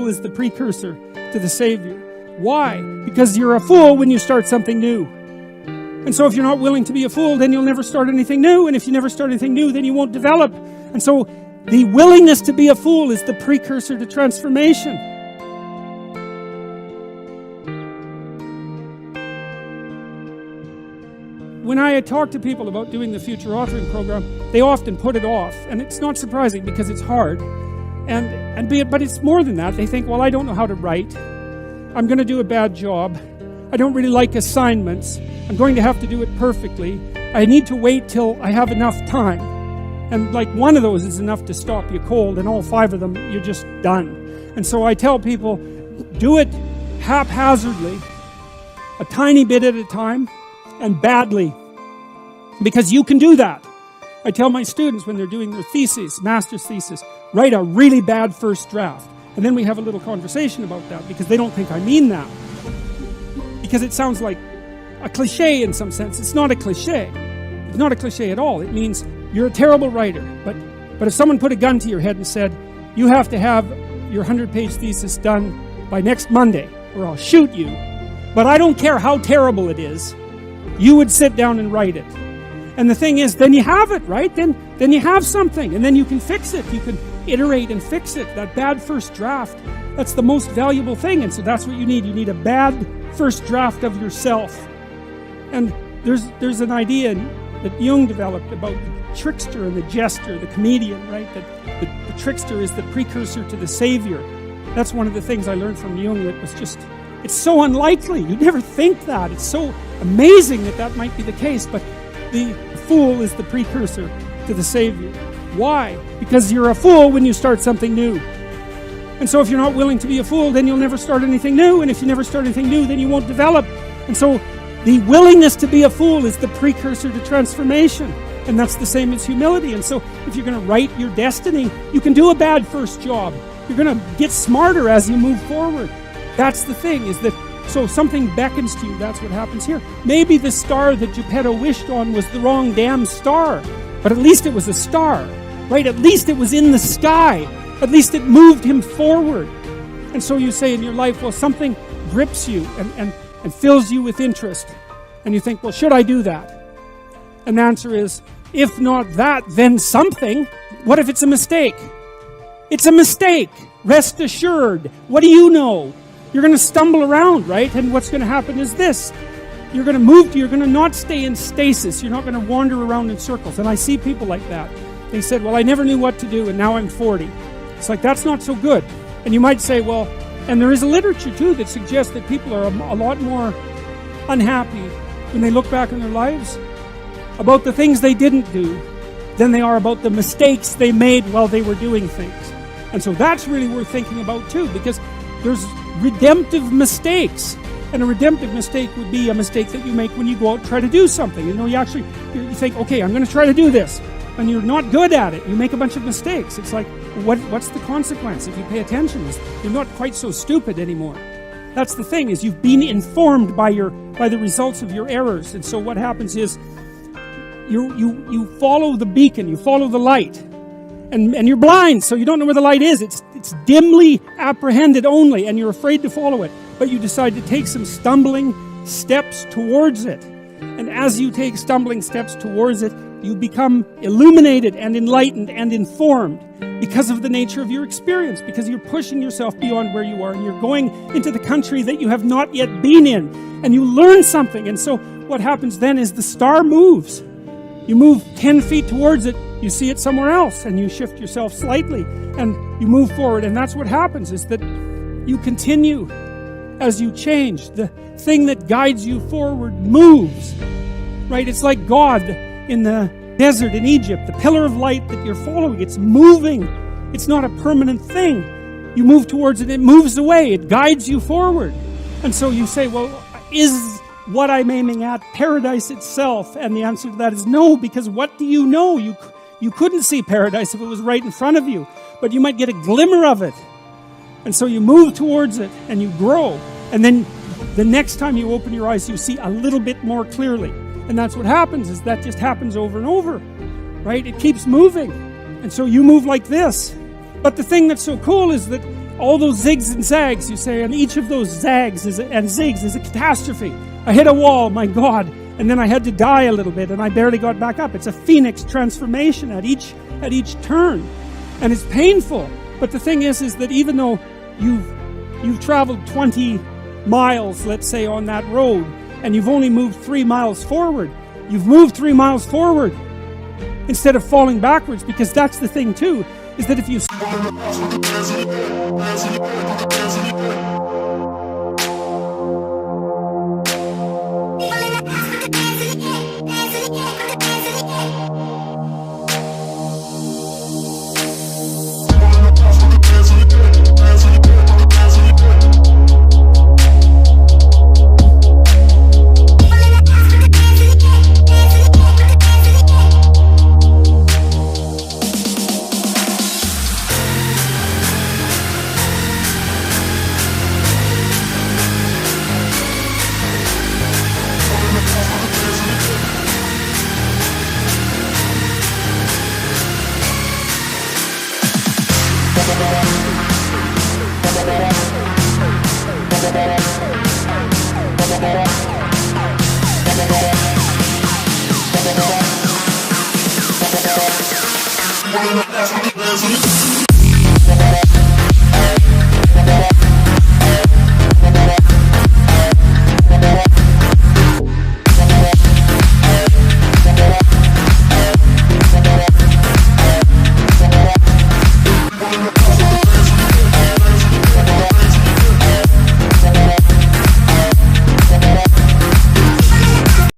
fool is the precursor to the Savior. Why? Because you're a fool when you start something new. And so if you're not willing to be a fool, then you'll never start anything new. And if you never start anything new, then you won't develop. And so the willingness to be a fool is the precursor to transformation. When I talk to people about doing the future authoring program, they often put it off. And it's not surprising because it's hard. But it's more than that. They think, well, I don't know how to write. I'm going to do a bad job. I don't really like assignments. I'm going to have to do it perfectly. I need to wait till I have enough time. And like one of those is enough to stop you cold, and all 5 of them, you're just done. And so I tell people, do it haphazardly, a tiny bit at a time, and badly. Because you can do that. I tell my students when they're doing their thesis, master's thesis, write a really bad first draft. And then we have a little conversation about that, because they don't think I mean that. Because it sounds like a cliche in some sense. It's not a cliche. It's not a cliche at all. It means you're a terrible writer. But if someone put a gun to your head and said, you have to have your 100-page thesis done by next Monday, or I'll shoot you. But I don't care how terrible it is. You would sit down and write it. And the thing is, then you have it, right? Then you have something, and then you can fix it. You can iterate and fix it. That bad first draft, that's the most valuable thing. And so that's what you need. You need a bad first draft of yourself. And there's an idea that Jung developed about the trickster and the jester, the comedian, right? That the trickster is the precursor to the Savior. That's one of the things I learned from Jung that was just, it's so unlikely. You'd never think that. It's so amazing that might be the case. But the fool is the precursor to the Savior. Why? Because you're a fool when you start something new. And so if you're not willing to be a fool, then you'll never start anything new. And if you never start anything new, then you won't develop. And so the willingness to be a fool is the precursor to transformation. And that's the same as humility. And so if you're going to write your destiny, you can do a bad first job. You're going to get smarter as you move forward. That's the thing, is that so something beckons to you. That's what happens here. Maybe the star that Geppetto wished on was the wrong damn star. But at least it was a star, right? At least it was in the sky. At least it moved him forward. And so you say in your life, well, something grips you and fills you with interest. And you think, well, should I do that? And the answer is, if not that, then something. What if it's a mistake? It's a mistake. Rest assured. What do you know? You're going to stumble around, right? And what's going to happen is this. You're going to not stay in stasis. You're not going to wander around in circles. And I see people like that. They said, well, I never knew what to do, and now I'm 40. It's like, that's not so good. And you might say, well, and there is a literature too that suggests that people are a lot more unhappy when they look back on their lives about the things they didn't do than they are about the mistakes they made while they were doing things. And so that's really worth thinking about too, because there's redemptive mistakes. And a redemptive mistake would be a mistake that you make when you go out and try to do something. You know, you think, okay, I'm going to try to do this. And you're not good at it. You make a bunch of mistakes. It's like, what's the consequence if you pay attention? You're not quite so stupid anymore. That's the thing, is you've been informed by the results of your errors. And so what happens is you follow the beacon, you follow the light. And you're blind, so you don't know where the light is. It's dimly apprehended only, and you're afraid to follow it. But you decide to take some stumbling steps towards it. And as you take stumbling steps towards it, you become illuminated and enlightened and informed because of the nature of your experience, because you're pushing yourself beyond where you are, and you're going into the country that you have not yet been in, and you learn something. And so what happens then is the star moves. You move 10 feet towards it, you see it somewhere else, and you shift yourself slightly, and you move forward. And that's what happens, is that you continue as you change. The thing that guides you forward moves, right? It's like God in the desert in Egypt, the pillar of light that you're following. It's moving. It's not a permanent thing. You move towards it, it moves away, it guides you forward. And so you say, well, is what I'm aiming at paradise itself? And the answer to that is no, because what do you know? You couldn't see paradise if it was right in front of you, but you might get a glimmer of it. And so you move towards it and you grow. And then the next time you open your eyes, you see a little bit more clearly. And that's what happens, is that just happens over and over, right? It keeps moving. And so you move like this. But the thing that's so cool is that all those zigs and zags, you say, and each of those zags and zigs is a catastrophe. I hit a wall, my God, and then I had to die a little bit, and I barely got back up. It's a phoenix transformation at each turn, and it's painful. But the thing is that even though you've traveled 20 miles, let's say, on that road, and you've only moved 3 miles forward, you've moved 3 miles forward instead of falling backwards, because that's the thing too, is that if you We're